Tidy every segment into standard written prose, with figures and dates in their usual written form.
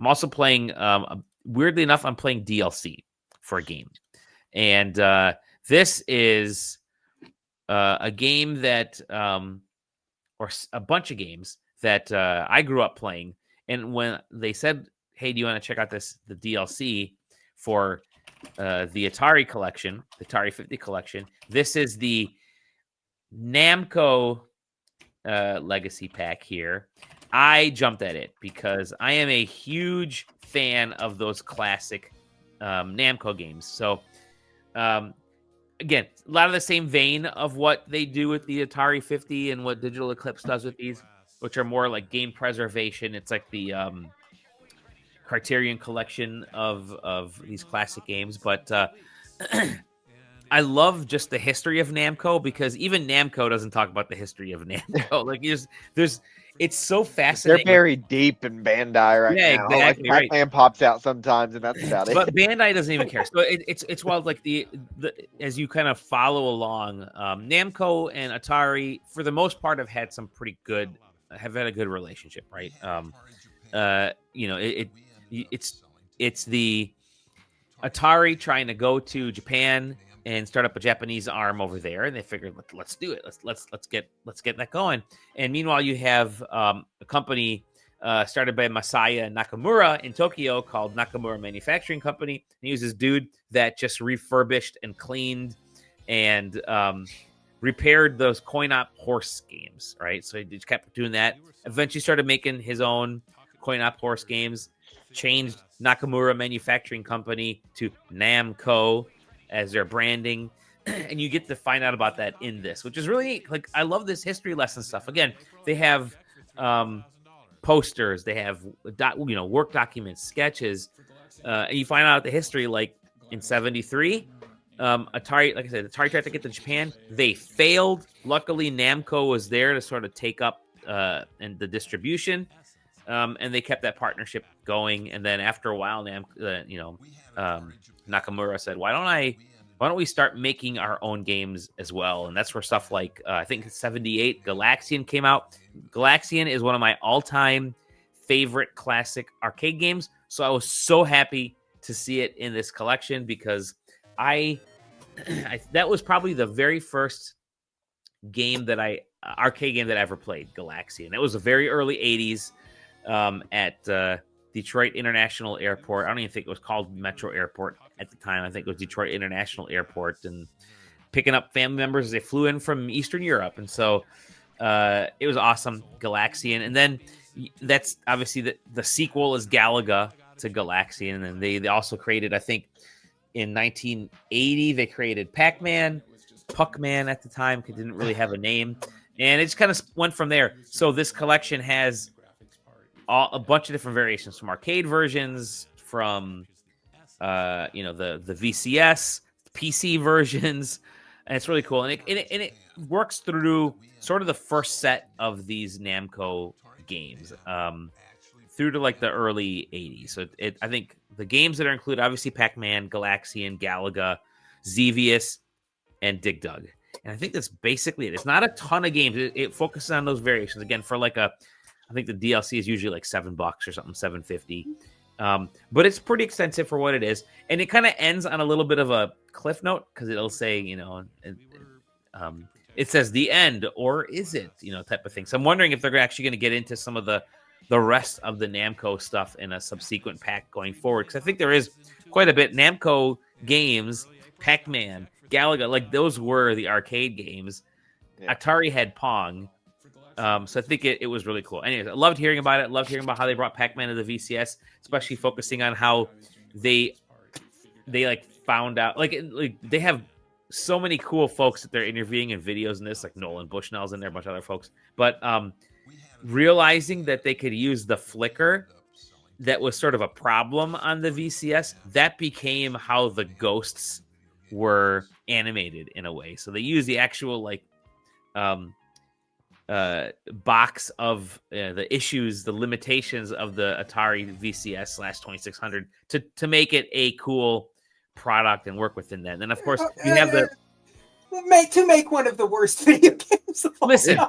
I'm also playing, weirdly enough, I'm playing DLC for a game. And this is a game that, or a bunch of games that I grew up playing. And when they said, hey, do you want to check out the DLC for the Atari collection, the Atari 50 collection, this is the Namco legacy pack here. I jumped at it because I am a huge fan of those classic Namco games. So, again, a lot of the same vein of what they do with the Atari 50 and what Digital Eclipse does with these, which are more like game preservation. It's like the Criterion collection of these classic games. But I love just the history of Namco, because even Namco doesn't talk about the history of Namco. Like, it's so fascinating. They're very deep in Bandai right now. Exactly. Like Pac-Man pops out sometimes, and that's about it. But Bandai doesn't even care. So it's wild. Like the as you kind of follow along, Namco and Atari, for the most part, have had a good relationship, right? It's the Atari trying to go to Japan and start up a Japanese arm over there, and they figured, let's do it. Let's get that going. And meanwhile, you have a company started by Masaya Nakamura in Tokyo called Nakamura Manufacturing Company. And he was this dude that just refurbished and cleaned and repaired those coin-op horse games, right? So he just kept doing that. Eventually started making his own coin-op horse games, changed Nakamura Manufacturing Company to Namco as their branding. And you get to find out about that in this, which is really neat. Like, I love this history lesson stuff. Again, they have posters, they have work documents, sketches, and you find out the history. Like in '73, Atari, like I said, Atari tried to get to Japan. They failed. Luckily, Namco was there to sort of take up and the distribution, and they kept that partnership going. And then after a while, Nakamura said, "Why don't we start making our own games as well?" And that's where stuff like I think '78 Galaxian came out. Galaxian is one of my all-time favorite classic arcade games. So I was so happy to see it in this collection, because that was probably the very first arcade game that I ever played, Galaxian. It was a very early '80s at Detroit International Airport. I don't even think it was called Metro Airport at the time. I think it was Detroit International Airport, and picking up family members as they flew in from Eastern Europe. And so it was awesome, Galaxian. And then that's obviously the sequel is Galaga to Galaxian. And then they also created, I think in 1980, they created Pac-Man at the time, because it didn't really have a name. And it just kind of went from there. So this collection has a bunch of different variations, from arcade versions, from the VCS, PC versions, and it's really cool. And it works through sort of the first set of these Namco games through to like the early '80s. So I think the games that are included, obviously Pac-Man, Galaxian, Galaga, Xevious, and Dig Dug. And I think that's basically it. It's not a ton of games. It focuses on those variations. Again, for like I think the DLC is usually like $7 or something, $7.50. But it's pretty extensive for what it is. And it kind of ends on a little bit of a cliff note, because it'll say, it says the end, or is it, type of thing. So I'm wondering if they're actually going to get into some of the rest of the Namco stuff in a subsequent pack going forward. Because I think there is quite a bit. Namco games, Pac-Man, Galaga, like those were the arcade games. Yeah. Atari had Pong. So I think it was really cool. Anyways, I loved hearing about it. Loved hearing about how they brought Pac-Man to the VCS, especially focusing on how they like found out, like they have so many cool folks that they're interviewing in videos in this, like Nolan Bushnell's in there, a bunch of other folks. But realizing that they could use the flicker that was sort of a problem on the VCS, that became how the ghosts were animated in a way. So they use the actual box of the issues, the limitations of the Atari VCS/2600 to make it a cool product and work within that. And then of course you have to make one of the worst video games of all listen time.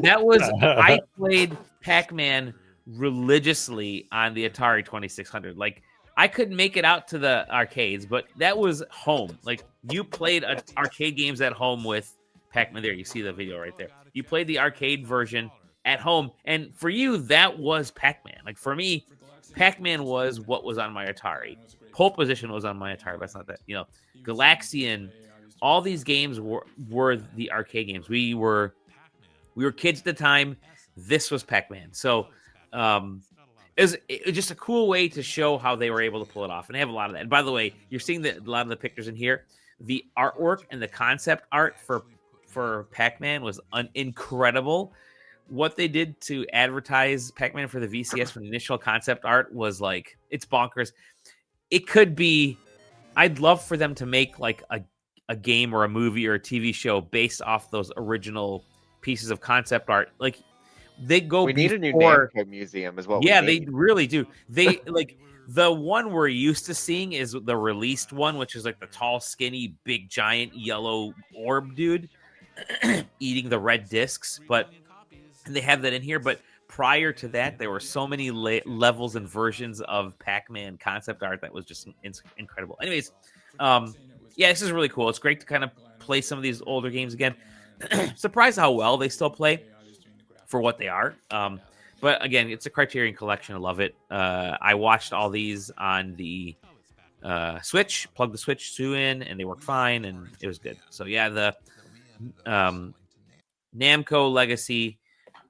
That was I played Pac-Man religiously on the Atari 2600. Like, I couldn't make it out to the arcades, but that was home. Like, you played arcade games at home with Pac-Man. There, you see the video right there. You played the arcade version at home, and for you, that was Pac-Man. Like, for me, Pac-Man was what was on my Atari. Pole Position was on my Atari, but it's not that. You know, Galaxian, all these games were the arcade games. We were kids at the time. This was Pac-Man. So it was just a cool way to show how they were able to pull it off. And they have a lot of that. And by the way, you're seeing a lot of the pictures in here. The artwork and the concept art for Pac-Man was incredible. What they did to advertise Pac-Man for the VCS from the initial concept art was like, it's bonkers. It could be, I'd love for them to make like a game or a movie or a TV show based off those original pieces of concept art. Like, they go. We need a new Namco museum, is what. Yeah, we need. They really do. They like the one we're used to seeing is the released one, which is like the tall, skinny, big, giant yellow orb dude eating the red discs. But they have that in here. But prior to that, there were so many levels and versions of Pac-Man concept art that was just incredible. Anyways, yeah, this is really cool. It's great to kind of play some of these older games again. Surprised how well they still play for what they are. But again, it's a Criterion Collection. I love it. I watched all these on the Switch, plugged the Switch 2 in, and they work fine, and it was good. So yeah, the Namco Legacy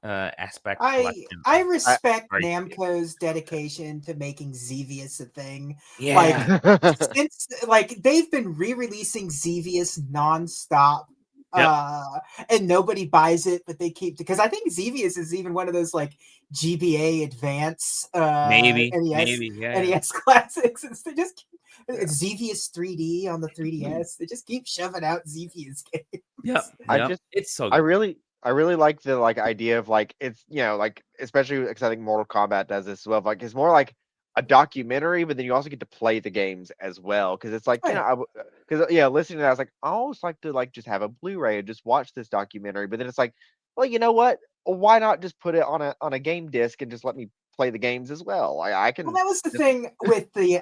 aspect. I respect Namco's dedication to making Xevious a thing. Yeah. Like, since like they've been re-releasing Xevious nonstop. And nobody buys it, but they keep, because I think Xevious is even one of those like GBA Advance NES classics. They just it's Xevious 3D on the 3DS. They just keep shoving out Xevious games. Yeah, it's so good. I really like the like idea of like, it's, you know, like, especially because I think Mortal Kombat does this as well. Like, it's more like a documentary, but then you also get to play the games as well, because it's like, you know, because listening to that, I was like, I always like to like just have a Blu-ray and just watch this documentary, but then it's like, well, you know what, why not just put it on a game disc and just let me play the games as well? I can. Well, that was the thing with the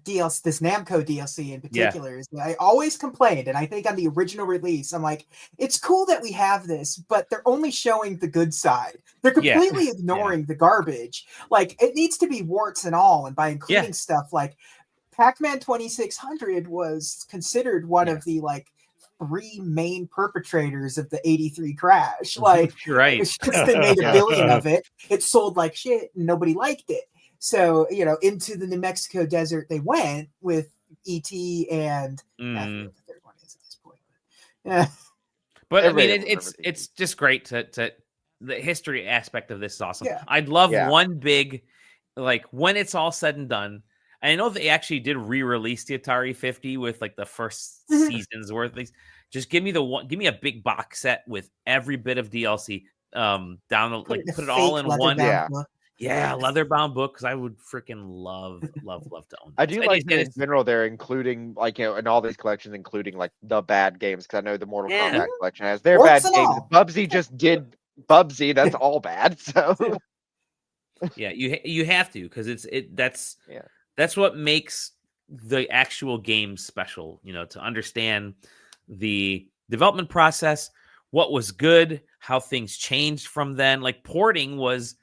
DLC, this Namco DLC in particular, is that I always complained, and I think on the original release, I'm like, it's cool that we have this, but they're only showing the good side. They're completely ignoring the garbage. Like, it needs to be warts and all, and by including stuff like Pac-Man 2600 was considered one of the like 3 main perpetrators of the 83 crash. Like, right. It's just they made $1 billion of it. It sold like shit and nobody liked it. So, you know, into the New Mexico desert they went with E.T. and I forget what the third one is at this point. Yeah. But I mean, it's just great to the history aspect of this is awesome. Yeah. I'd love one big, like, when it's all said and done. And I know they actually did re-release the Atari 50 with like the first season's worth of things. Just give me a big box set with every bit of DLC down the, like, put it all in one. Leather-bound book, because I would freaking love to own that. I do like in general they're including, like, you know, in all these collections, including like the bad games, because I know the Mortal Kombat collection has their bad games. Bubsy just did Bubsy. That's all bad. So yeah, you have to, because that's what makes the actual game special, you know, to understand the development process, what was good, how things changed from then. Like, porting was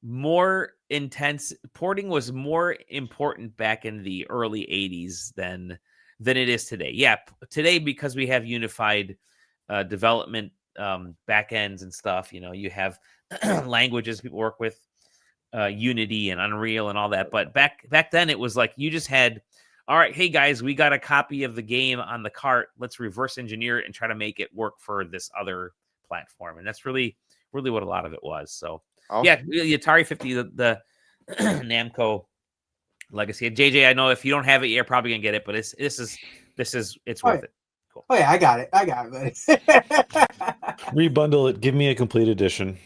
more intense. Porting was more important back in the early 80s than it is today. Yeah, today, because we have unified development backends and stuff, you know, you have languages people work with, Unity and Unreal and all that. But back then it was like, you just had, all right, hey guys, we got a copy of the game on the cart. Let's reverse engineer it and try to make it work for this other platform. And that's really, really what a lot of it was. So yeah, the Atari 50, the Namco Legacy. JJ, I know if you don't have it, you're probably gonna get it, but it's worth it. Cool. Oh yeah, I got it, buddy. Rebundle it. Give me a complete edition.